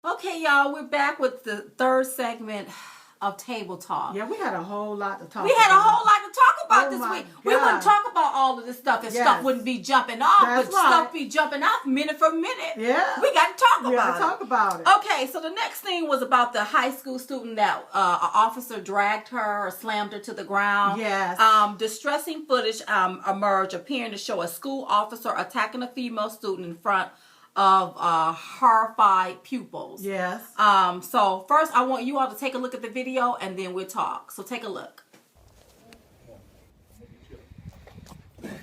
Okay, y'all, we're back with the third segment of Table Talk. Yeah, we had a whole lot to talk about. We had a whole lot to talk about this my week. God. We wouldn't talk about all of this stuff if stuff wouldn't be jumping off, That's but right. stuff be jumping off minute for minute. Yeah. We got to talk about it. We got to talk about it. Okay, so the next thing was about the high school student that an officer dragged her or slammed her to the ground. Yes. Distressing footage emerged appearing to show a school officer attacking a female student in front of horrified pupils. Yes. So first I want you all to take a look at the video and then we'll talk. So take a look. Hands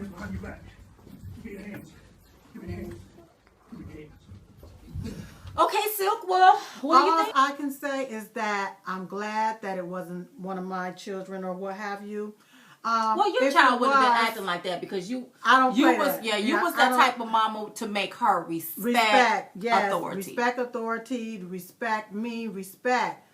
behind your back. Give me your hands. Give me your hands. Give me your hands. Okay, Silkworth, what do you think? All I can say is that I'm glad that it wasn't one of my children or what have you. Well, your child would have been acting like that because you. I don't. You play was that. you was that type of mama to make her respect authority. Respect authority, respect me, respect.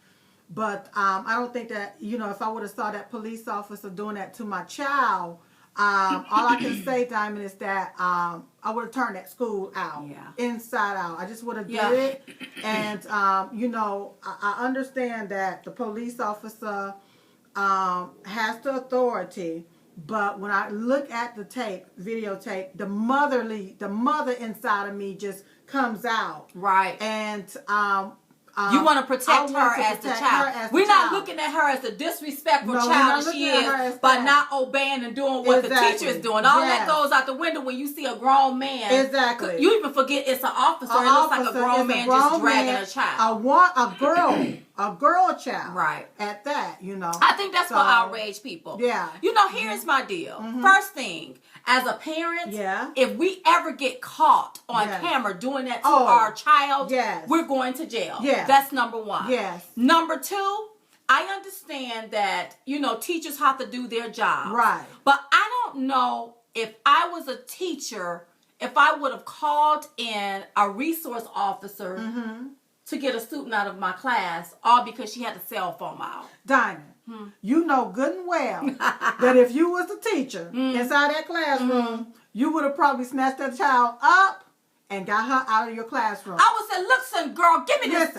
But I don't think that, if I would have saw that police officer doing that to my child, all I can say, Diamond, is that I would have turned that school out, inside out. I just would have did it. And, I understand that the police officer has the authority, but when I look at the videotape, the mother inside of me just comes out. Right. And you want to protect her as the child. We're not looking at her as the disrespectful child that she is by not obeying and doing what the teacher is doing. All that goes out the window when you see a grown man. Exactly. You even forget it's an officer. It looks like a grown man just dragging a child. A girl child. Right. At that, I think that's what outrage people. Yeah. Here's my deal. First thing, as a parent, if we ever get caught on camera doing that to our child, we're going to jail. Yeah. That's number one. Yes. Number two, I understand that, teachers have to do their job. Right. But I don't know if I was a teacher, if I would have called in a resource officer to get a student out of my class, all because she had a cell phone out. Diamond, you know good and well that if you was the teacher inside that classroom, you would have probably snatched that child up and got her out of your classroom. I would say, listen, girl, give me this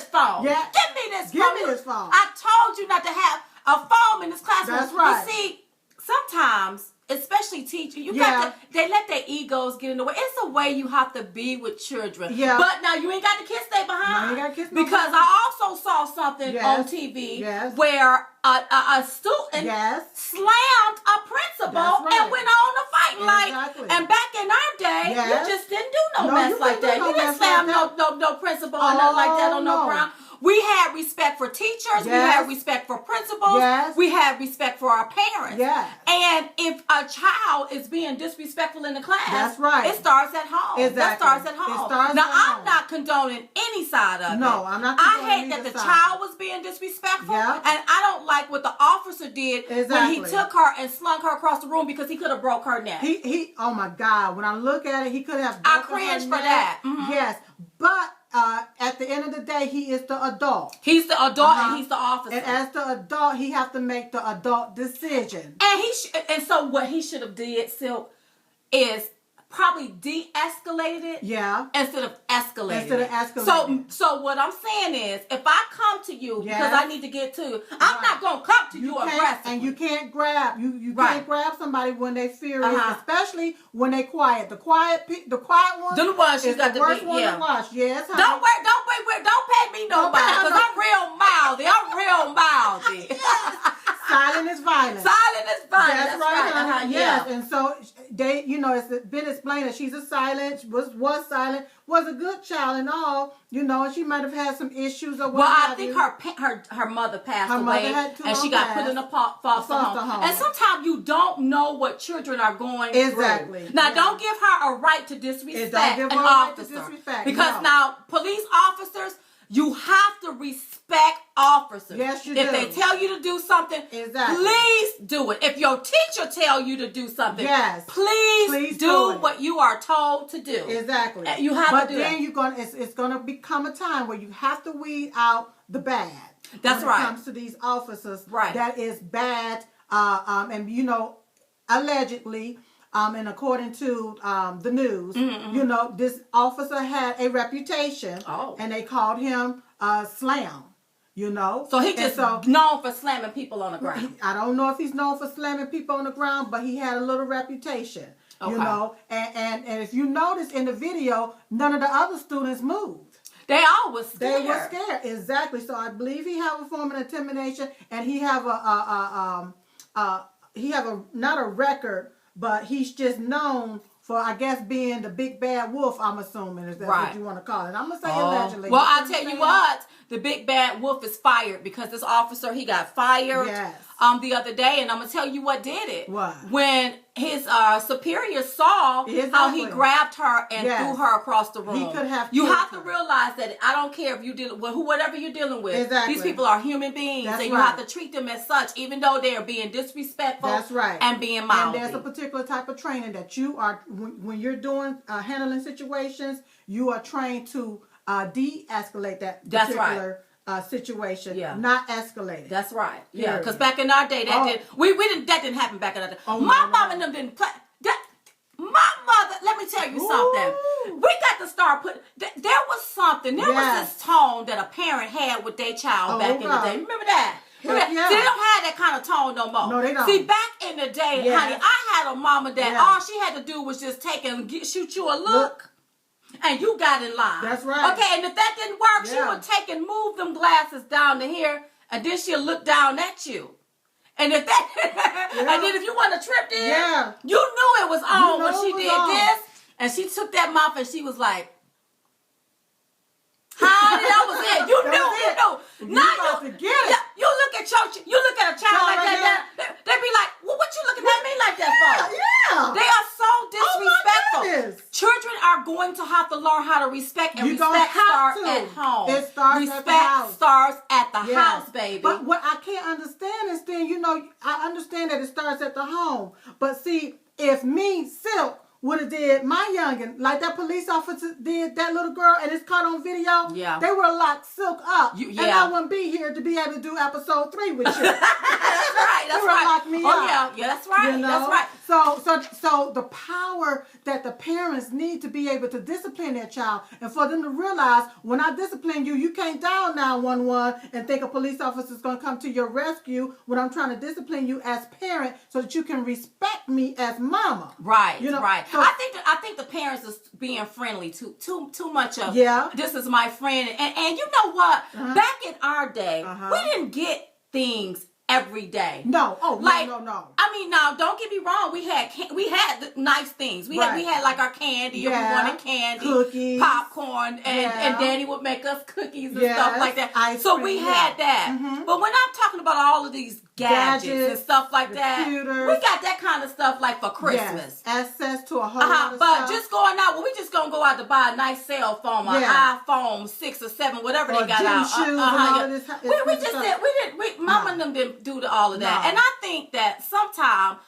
phone. Yeah. Give me this phone. Give me this phone. I told you not to have a phone in this classroom. That's right. But see, sometimes, especially teachers, they let their egos get in the way. It's a way you have to be with children. Yeah. But now you ain't got the kids stay behind. No, you ain't got kids because I also saw something on TV where a student slammed a principal and went on a fighting and back in our day, you just didn't do no mess like that. You didn't slam no principal or nothing like that on no ground. We had respect for teachers. We had respect for principals. We had respect for our parents. And if a child is being disrespectful in the class, it starts at home. Exactly. That starts at home. Now, I'm not condoning any side of it. No, I'm not I condoning hate that the side. child was being disrespectful. And I don't like what the officer did when he took her and slung her across the room because he could have broke her neck. He oh my God, when I look at it, he could have I cringe for that. Yes, but at the end of the day, he is the adult. He's the adult and he's the officer. And as the adult, he have to make the adult decision. And so what he should have did, Silk, is probably de-escalated it instead of escalated. So what I'm saying is, if I come to you because I need to get to you, I'm not gonna come to you aggressively. And you can't grab can't grab somebody when they furious, especially when they quiet. The quiet ones. The ones you got the worst one to watch. Yes, honey. Don't pay me no mind because I'm real mouthy. Silent is violent. Silent is violent. That's right. Honey. Yes, and so they, it's been explained that she's a silent, was silent, was a good child and all, and she might have had some issues or whatever. Well, I think her mother passed away, and she got put in a foster home. And sometimes you don't know what children are going through. Now, don't give her a right to disrespect an officer. Because now, police officers, you have to respect officers. Yes, you do. If they tell you to do something, please do it. If your teacher tell you to do something, please do what you are told to do. Exactly. You have to do that. But then it's going to become a time where you have to weed out the bad. That's when it comes to these officers. That is bad. And allegedly, and according to the news, this officer had a reputation, and they called him Slam. So he just known for slamming people on the ground. I don't know if he's known for slamming people on the ground, but he had a little reputation. And if you notice in the video, none of the other students moved. They all was scared. They were scared, exactly. So I believe he have a form of intimidation, and he have not a record, but he's just known for, I guess, being the big bad wolf. I'm assuming is that what you want to call it. I'm gonna say allegedly. Well, I'll tell you what, the big bad wolf is fired because this officer, he got fired the other day, and I'm gonna tell you what did it. What? When his superior saw how he grabbed her and threw her across the room. He could have. You have to realize that I don't care if you deal with whatever you're dealing with. Exactly. These people are human beings, and you have to treat them as such, even though they are being disrespectful. That's right. And being mouthy. And there's a particular type of training that you are when you're doing handling situations. You are trained to de-escalate that particular situation, not escalate it. That's right. Yeah, because back in our day, that didn't happen back in our day. My mom and them didn't play. My mother, let me tell you something. We got to start putting. There was something. There was this tone that a parent had with their child back in the day. Remember that? See, they don't have that kind of tone no more. No, they don't. See, back in the day, honey, I had a mama that all she had to do was just take and shoot you a look. And you got in line. That's right. Okay, and if that didn't work, she would take and move them glasses down to here, and then she'll look down at you. And if that, and then if you want to trip in, you knew it was on when she did this, and she took that mouth and she was like, honey, that was it. You knew. Now you look at a child like that. They be like, well, what you looking at me like that for? Yeah. They are so disrespectful. Children are going to have to learn how to respect, and respect starts at home. It starts at the house. Respect starts at the house, baby. But what I can't understand is then, I understand that it starts at the home. But see, if me, Silk, would have did my youngin, like that police officer did that little girl, and it's caught on video. Yeah, they would have locked Silk up, and I wouldn't be here to be able to do episode 3 with you. That's right. That's right. Lock me up. Yeah, that's right. That's right. So the power that the parents need to be able to discipline their child, and for them to realize when I discipline you, you can't dial 911 and think a police officer is going to come to your rescue when I'm trying to discipline you as parent, so that you can respect me as mama. Right. Right. So, I think the parents is being friendly too much of. This is my friend, and you know what? Back in our day, we didn't get things every day. No. No. I mean, now don't get me wrong. We had nice things. We had like our candy. If we wanted candy, cookies, popcorn, and Daddy would make us cookies and stuff like that. We had that. But when I'm talking about all of these gadgets and stuff like that, we got that kind of stuff like for Christmas. Access to a whole lot of but stuff. just going out, we just gonna go out to buy a nice cell phone, an iPhone 6 or 7, whatever they got out. Shoes and all of this. Mama and them didn't do all of that. And I think that sometimes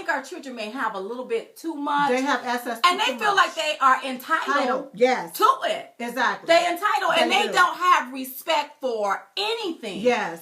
our children may have a little bit too much. They have access to and they feel like they are entitled to it. Exactly. They entitled, and they don't have respect for anything. Yes.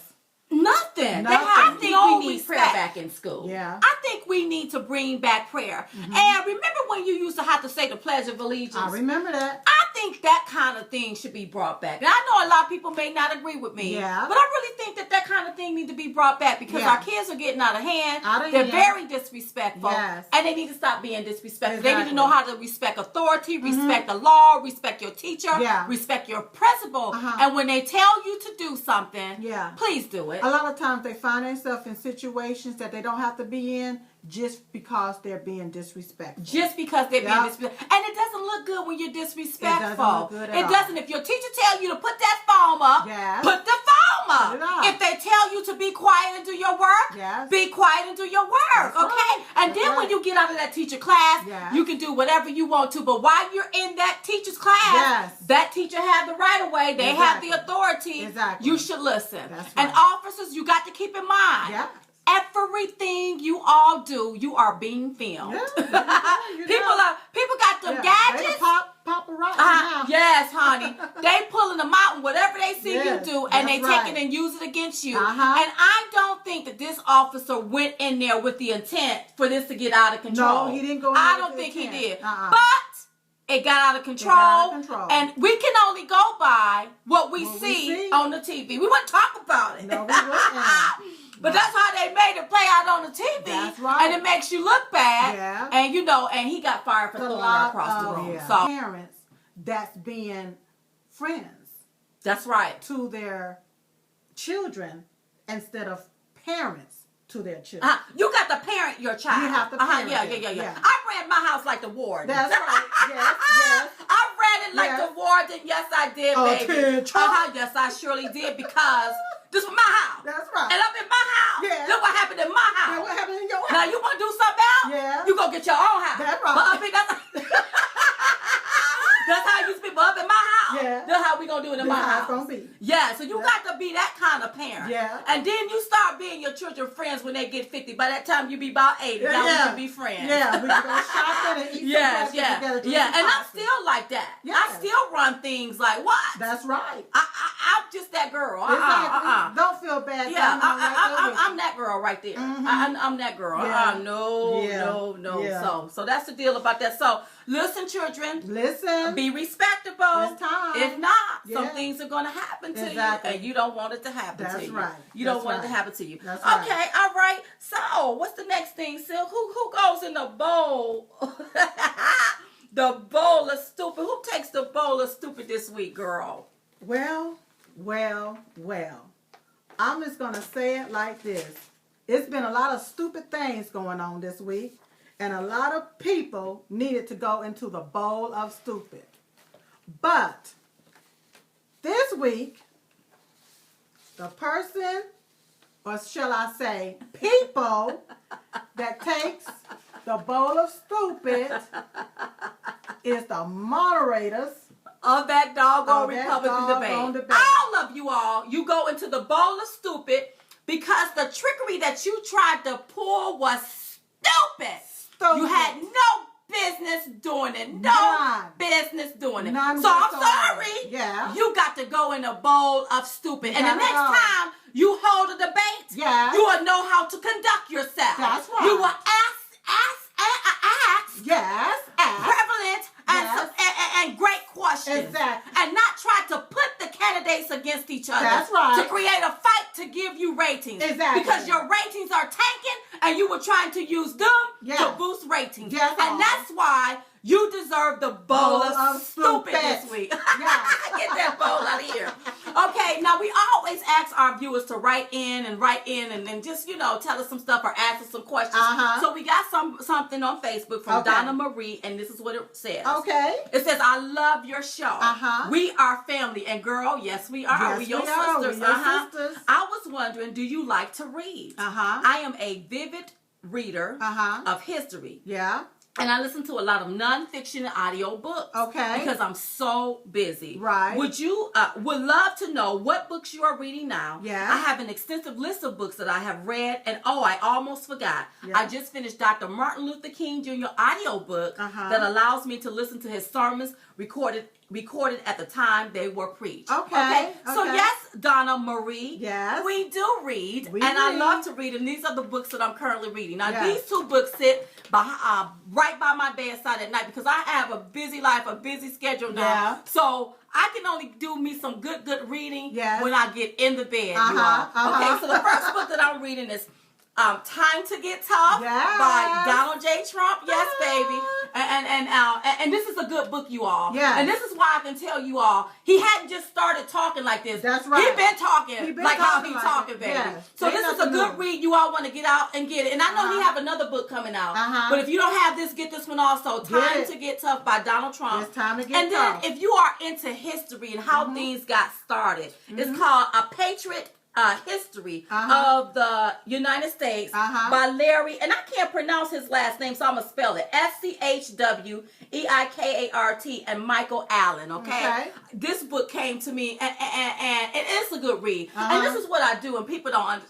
Nothing. They have we need prayer back in school. Yeah. I think we need to bring back prayer. And remember when you used to have to say the Pledge of Allegiance? I remember that. I think that kind of thing should be brought back. And I know a lot of people may not agree with me. Yeah. But I really think that kind of thing needs to be brought back because our kids are getting out of hand. They're very disrespectful. Yes. And they need to stop being disrespectful. Exactly. They need to know how to respect authority, respect the law, respect your teacher, respect your principal. And when they tell you to do something, please do it. A lot of times they find themselves in situations that they don't have to be in just because they're being disrespectful. Just because they're being disrespectful. And it doesn't look good when you're disrespectful. It doesn't look good at all. It doesn't. If your teacher tells you to put that phone up, put the phone up. Put it up. If they tell you to be quiet and do your work, be quiet and do your work. That's okay? Right. And then when you get out of that teacher class, you can do whatever you want to. But while you're in that teacher's class, that teacher has the right of way. They have the authority. Exactly. You should listen. That's right. And officers, you got to keep in mind. Everything you all do, you are being filmed. People got them gadgets. Paparazzi yes, honey. They pulling them out and whatever they see you do, and they take it and use it against you. And I don't think that this officer went in there with the intent for this to get out of control. No, he didn't go in there I don't with think the he intent. did. Uh-uh. But it got out of control. And we can only go by what we see on the TV. We wouldn't talk about it. No, we wouldn't. But that's how they made it play out on the TV. That's right. And it makes you look bad. Yeah. And and he got fired for throwing her across the room. Yeah. So Parents that's being friends. That's right. To their children instead of parents to their children. You got to parent your child. You have to parent Yeah. I ran my house like the warden. That's right. Yes. I ran it like the warden. Yes, I did, baby. Yes, I surely did, because this was my house. That's right. And I'm in my house. Yeah. Look what happened in my house. Yeah, what happened in your house? Now you want to do something else? Yeah. You go get your own house. That's right. But up in that's how you speak. But up in my house. Yeah. That's how we gonna do it in my house. Gonna be. Yeah. So you got to be that kind of parent. Yeah. And then you start being your children friends when they get 50. By that time you be about 80. Now we can be friends. Yeah. We can go shopping and eat some together. Yeah. And I'm still like that. Yeah. I still run things like what? That's right. I'm just that girl. Don't feel bad. Yeah, I'm that girl right there. Mm-hmm. I'm that girl. Yeah. No. Yeah. So that's the deal about that. So listen, children. Listen. Be respectable. It's time. If not, some Yeah. things are going to happen to you, Exactly. and you don't want it to happen to you. That's right. You don't want it to happen to you. That's right. Okay, all right. So what's the next thing, Sil? Who goes in the bowl? The bowl of stupid. Who takes the bowl of stupid this week, girl? Well. I'm just going to say it like this. It's been a lot of stupid things going on this week, and a lot of people needed to go into the bowl of stupid. But this week, the person, or shall I say, people that takes the bowl of stupid is the moderators of that doggone Republican debate. All of you all, you go into the bowl of stupid because the trickery that you tried to pull was stupid. You had no business doing it. No business doing it. None so I'm whatsoever. sorry. Yeah. You got to go in a bowl of stupid. And the next time you hold a debate, you will know how to conduct yourself. That's right. You will ask prevalent and great questions. Exactly. And not try to put the candidates against each other. That's right. To create a fight to give you ratings. Exactly. Because your ratings are tanking and you were trying to use them to boost ratings. Yes, and that's why you deserve the bowl of stupid this week. Get that bowl out of here. Okay, now we always ask our viewers to write in and then just, tell us some stuff or ask us some questions. So we got something on Facebook from Donna Marie, and this is what it says. Okay. It says, I love your show. We are family. And girl, yes, we are. Yes, we your we sisters. are. We your sisters. I was wondering, do you like to read? I am a vivid reader of history. Yeah. And I listen to a lot of nonfiction and audio books. Okay. Because I'm so busy. Right. Would love to know what books you are reading now. Yeah. I have an extensive list of books that I have read. And I almost forgot. Yeah. I just finished Dr. Martin Luther King Jr. audio book that allows me to listen to his sermons recorded at the time they were preached. Okay. So yes, Donna Marie. Yes. We do read. I love to read. And these are the books that I'm currently reading. Now these two books sit right by my bedside at night because I have a busy life, a busy schedule now. Yeah. So I can only do me some good reading when I get in the bed. You all. Okay, so the first book that I'm reading is Time to Get Tough by Donald J. Trump. Yes, baby. And this is a good book, you all. Yeah. And this is why I can tell you all, he hadn't just started talking like this. That's right. He's been talking like how he's talking, baby. Yes. So this is a good read. You all want to get out and get it. And I know he have another book coming out. But if you don't have this, get this one also. Time to Get Tough by Donald Trump. It's time to get tough. And then if you are into history and how things got started, it's called A Patriot History of the United States by Larry, and I can't pronounce his last name, so I'm gonna spell it SCHWEIKART and Michael Allen. Okay, this book came to me, and it's a good read. And this is what I do, and people don't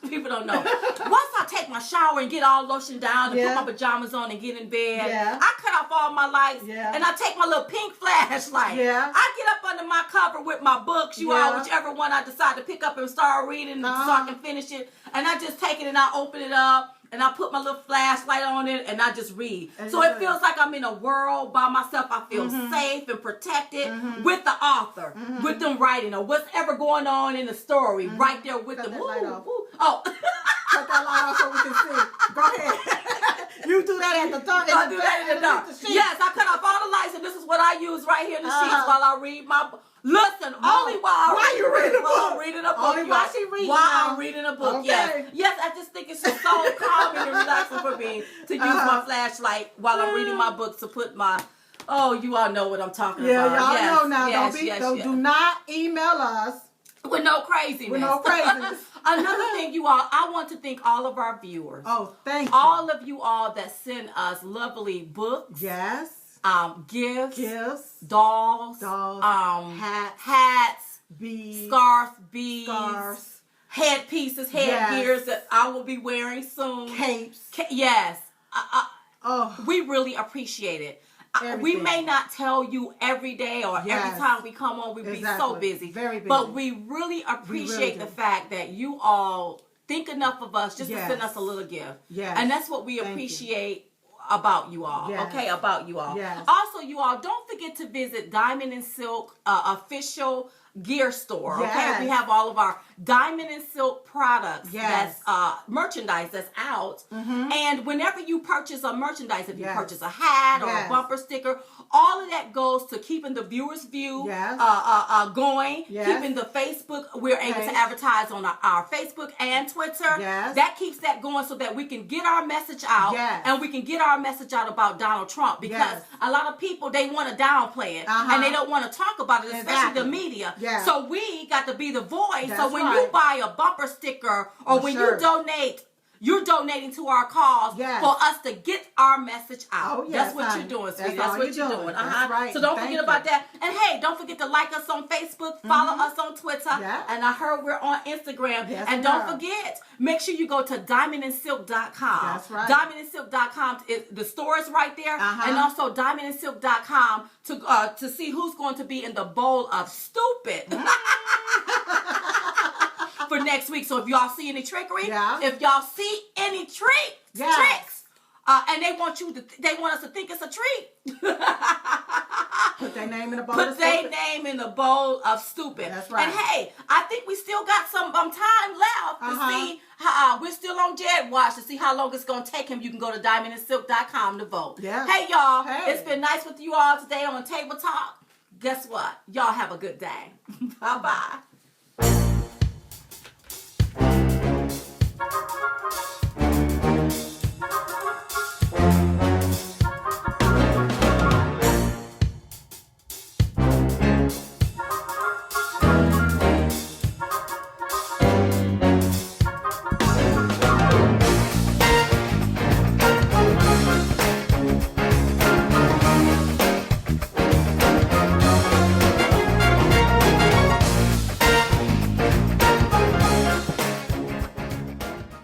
know. Once I take my shower and get all lotioned down and put my pajamas on and get in bed, I cut off all my lights and I take my little pink flashlight. I get up under my cover with my books, you all, whichever one I decide to pick up and start reading so I can finish it. And I just take it and I open it up. And I put my little flashlight on it and I just read. So it feels like I'm in a world by myself. I feel safe and protected with the author, with them writing or what's ever going on in the story right there with them. Oh. Cut that light off so we can see. Go ahead. You do that at the dark. I do that in the dark. Yes, I cut off all the lights and this is what I use right here in the sheets while I read my book. Listen, only while I'm reading a book. Only while she reading. While I'm reading a book, yes, I just think it's just so calming and relaxing for me to use my flashlight while I'm reading my books to put my. Oh, you all know what I'm talking about. Yeah, y'all know now. Do not email us with no craziness. Another thing, you all, I want to thank all of our viewers. Oh, thank you. All of you all that send us lovely books. Yes. Gifts, dolls, hats, beads, scarves, headpieces, headgears that I will be wearing soon. Capes. Yes. We really appreciate it. We may not tell you every day or every time we come on, we be so busy. Very busy. But we really appreciate the fact that you all think enough of us just to send us a little gift. Yes. And that's what we appreciate about you all. Okay, about you all. Yes. Also, you all, don't forget to visit Diamond and Silk official gear store. Okay, we have all of our Diamond and Silk products. That's merchandise that's out. And whenever you purchase a merchandise, if you purchase a hat or a bumper sticker, all of that goes to keeping the viewers view going, keeping the Facebook. We're able to advertise on our Facebook and Twitter. That keeps that going so that we can get our message out and we can get our message out about Donald Trump, because a lot of people, they want to downplay it and they don't want to talk about it, especially the media. So we got to be the voice. So when you buy a bumper sticker or when you donate, you're donating to our cause for us to get our message out. Oh, yes, that's what you're doing, sweetie. That's what you're doing. That's right. So don't forget about that. And hey, don't forget to like us on Facebook, follow us on Twitter. And I heard we're on Instagram. And don't forget, make sure you go to diamondandsilk.com. That's right. Diamondandsilk.com, the store is right there. And also diamondandsilk.com to see who's going to be in the bowl of stupid. For next week. So if y'all see any trickery, if y'all see any tricks, and they want us to think it's a treat. Put their name in the bowl. Put their name in the bowl of stupid. That's right. And hey, I think we still got some time left to see. We're still on Jed Watch to see how long it's gonna take him. You can go to diamondandsilk.com to vote. Hey y'all, it's been nice with you all today on Table Talk. Guess what? Y'all have a good day. Bye bye.